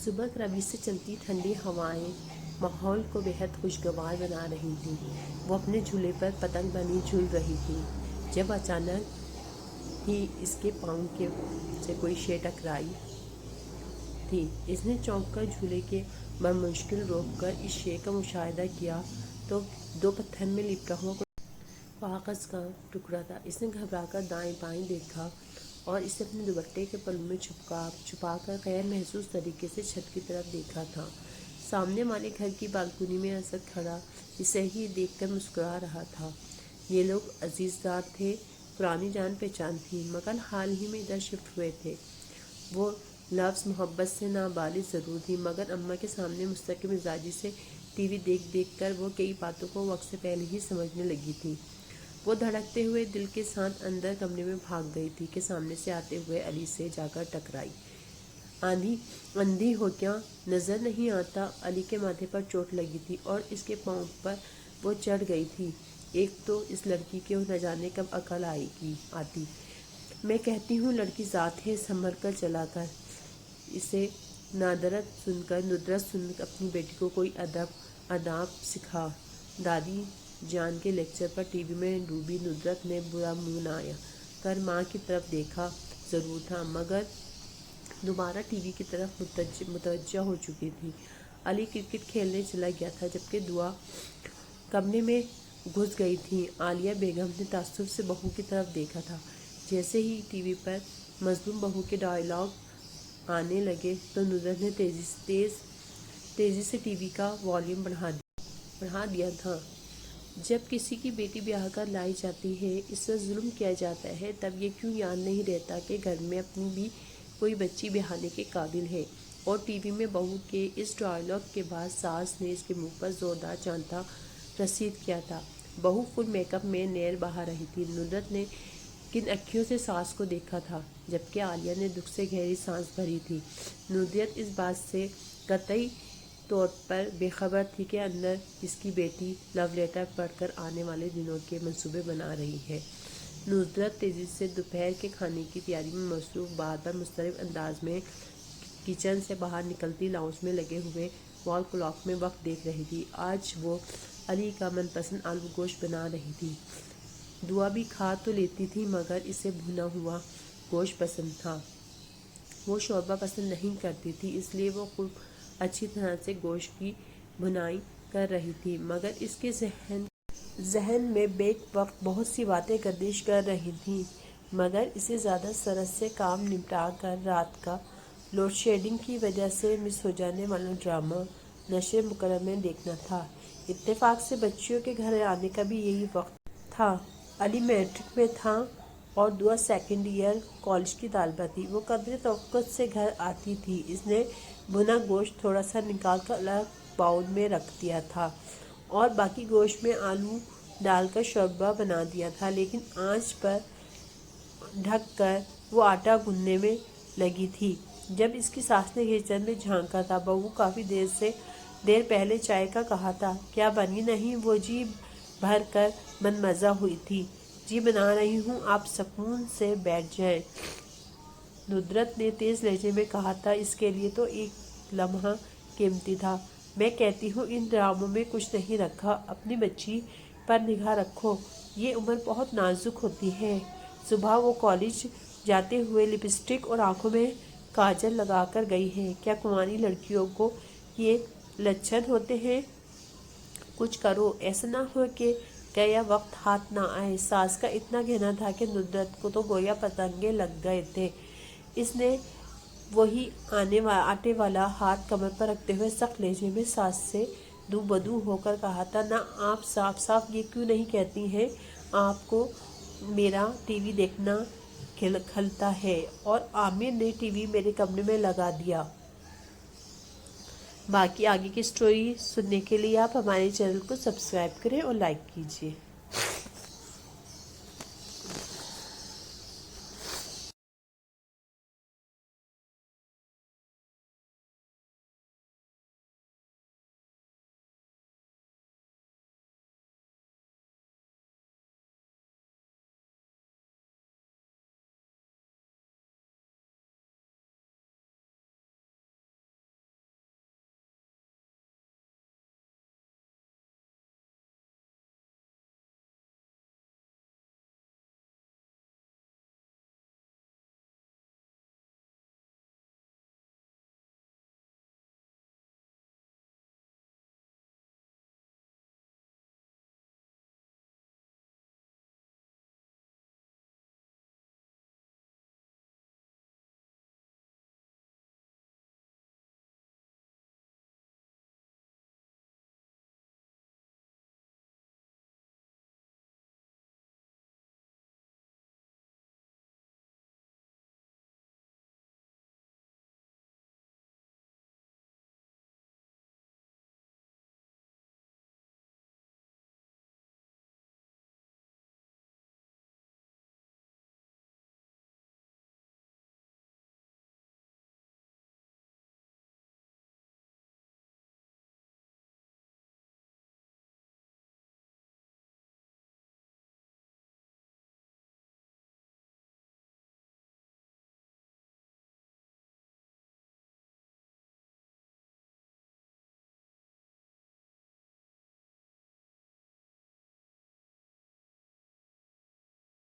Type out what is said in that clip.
صبح ربی سے چلتی ٹھنڈی ہوائیں ماحول کو بہت خوشگوار بنا رہی تھیں۔ وہ اپنے جھولے پر پتنگ بنی جھول رہی تھی جب اچانک ہی اس کے پاؤں سے کوئی شے ٹکرائی تھی۔ اس نے چونک کر جھولے کے بمشکل روک کر اس شے کا مشاہدہ کیا تو دو پتھر میں لپٹا ہوا کاغذ کا ٹکڑا تھا۔ اس نے گھبرا کر دائیں بائیں دیکھا اور اسے اپنے دوپٹے کے پلو میں چھپا کر غیر محسوس طریقے سے چھت کی طرف دیکھا تھا۔ سامنے والے گھر کی بالکنی میں اسد کھڑا اسے ہی دیکھ کر مسکرا رہا تھا۔ یہ لوگ عزیزدار تھے، پرانی جان پہچان تھی، مگر حال ہی میں ادھر شفٹ ہوئے تھے۔ وہ لفظ محبت سے نابالغ ضرور تھی، مگر اماں کے سامنے مستقل مزاجی سے ٹی وی دیکھ کر وہ کئی باتوں کو وقت سے پہلے ہی سمجھنے لگی تھی۔ وہ دھڑکتے ہوئے دل کے ساتھ اندر کمرے میں بھاگ گئی تھی کہ سامنے سے آتے ہوئے علی سے جا کر ٹکرائی۔ اندھی ہو کیا نظر نہیں آتا؟ علی کے ماتھے پر چوٹ لگی تھی اور اس کے پاؤں پر وہ چڑھ گئی تھی۔ ایک تو اس لڑکی کو نہ جانے کب عقل آتی۔ میں کہتی ہوں لڑکی ذات ہے، سنبھل کر چلا کر۔ اسے ندرت سن اپنی بیٹی کو کوئی آداب سکھا۔ دادی جان کے لیکچر پر ٹی وی میں ڈوبی ندرت نے برا منہ بنا کر ماں کی طرف دیکھا ضرور تھا، مگر دوبارہ ٹی وی کی طرف متوجہ ہو چکی تھی۔ علی کرکٹ کھیلنے چلا گیا تھا جبکہ دعا کمرے میں گھس گئی تھی۔ عالیہ بیگم نے تعصب سے بہو کی طرف دیکھا تھا۔ جیسے ہی ٹی وی پر مظلوم بہو کے ڈائیلاگ آنے لگے تو ندرت نے تیزی سے ٹی وی کا والیوم بڑھا دیا تھا۔ جب کسی کی بیٹی بیاہ کر لائی جاتی ہے، اس پر ظلم کیا جاتا ہے، تب یہ کیوں یاد نہیں رہتا کہ گھر میں اپنی بھی کوئی بچی بیاہنے کے قابل ہے؟ اور ٹی وی میں بہو کے اس ڈائیلاگ کے بعد ساس نے اس کے منہ پر زوردار چانٹا رسید کیا تھا۔ بہو فل میک اپ میں نیل بہا رہی تھی۔ ندرت نے کن اکھیوں سے ساس کو دیکھا تھا، جبکہ عالیہ نے دکھ سے گہری سانس بھری تھی۔ ندرت اس بات سے قطعی طور پر بے خبر تھی کہ اندر اس کی بیٹی لو لیٹر پڑھ کر آنے والے دنوں کے منصوبے بنا رہی ہے۔ ندرت تیزی سے دوپہر کے کھانے کی تیاری میں مصروف بار بار مضطرب انداز میں کچن سے باہر نکلتی لاؤنج میں لگے ہوئے وال کلاک میں وقت دیکھ رہی تھی۔ آج وہ علی کا من پسند آلو گوشت بنا رہی تھی۔ دعا بھی کھا تو لیتی تھی، مگر اسے بھنا ہوا گوشت پسند تھا۔ وہ شوربہ پسند نہیں کرتی تھی، اس لیے وہ خوب اچھی طرح سے گوشت کی بھنائی کر رہی تھی، مگر اس کے ذہن میں بیک وقت بہت سی باتیں گردش کر رہی تھیں۔ مگر اسے زیادہ سرعت سے کام نمٹا کر رات کا لوڈ شیڈنگ کی وجہ سے مس ہو جانے والا ڈرامہ نشر مکرر میں دیکھنا تھا۔ اتفاق سے بچیوں کے گھر آنے کا بھی یہی وقت تھا۔ علی میٹرک میں تھا اور دعا سیکنڈ ایئر کالج کی طالبہ تھی۔ وہ قدرے توقع سے گھر آتی تھی۔ اس نے بھنا گوشت تھوڑا سا نکال کر الگ باؤل میں رکھ دیا تھا اور باقی گوشت میں آلو ڈال کر شوربہ بنا دیا تھا، لیکن آنچ پر ڈھک کر وہ آٹا گوندھنے میں لگی تھی جب اس کی ساس نے کچن میں جھانکا تھا۔ بہو کافی دیر پہلے چائے کا کہا تھا، کیا بنی نہیں؟ وہ جی بھر کر مدمزہ ہوئی تھی۔ جی بنا رہی ہوں، آپ سکون سے بیٹھ جائیں، ندرت نے تیز لہجے میں کہا تھا۔ اس کے لیے تو ایک لمحہ قیمتی تھا۔ میں کہتی ہوں ان ڈراموں میں کچھ نہیں رکھا، اپنی بچی پر نگاہ رکھو، یہ عمر بہت نازک ہوتی ہے۔ صبح وہ کالج جاتے ہوئے لپسٹک اور آنکھوں میں کاجل لگا کر گئی ہے۔ کیا کنواری لڑکیوں کو یہ لچھن ہوتے ہیں؟ کچھ کرو، ایسا نہ ہو کہ گیا وقت ہاتھ نہ آئے۔ ساس کا اتنا کہنا تھا کہ ندرت کو تو گویا پتنگے لگ گئے تھے۔ اس نے وہی آٹے والا ہاتھ کمر پر رکھتے ہوئے سخت لہجے میں ساس سے دو بدو ہو کر کہا تھا، نہ آپ صاف صاف یہ کیوں نہیں کہتی ہیں آپ کو میرا ٹی وی دیکھنا کھلتا ہے؟ اور عامر نے ٹی وی میرے کمرے میں لگا دیا۔ باقی آگے کی سٹوری سننے کے لیے آپ ہمارے چینل کو سبسکرائب کریں اور لائک کیجیے۔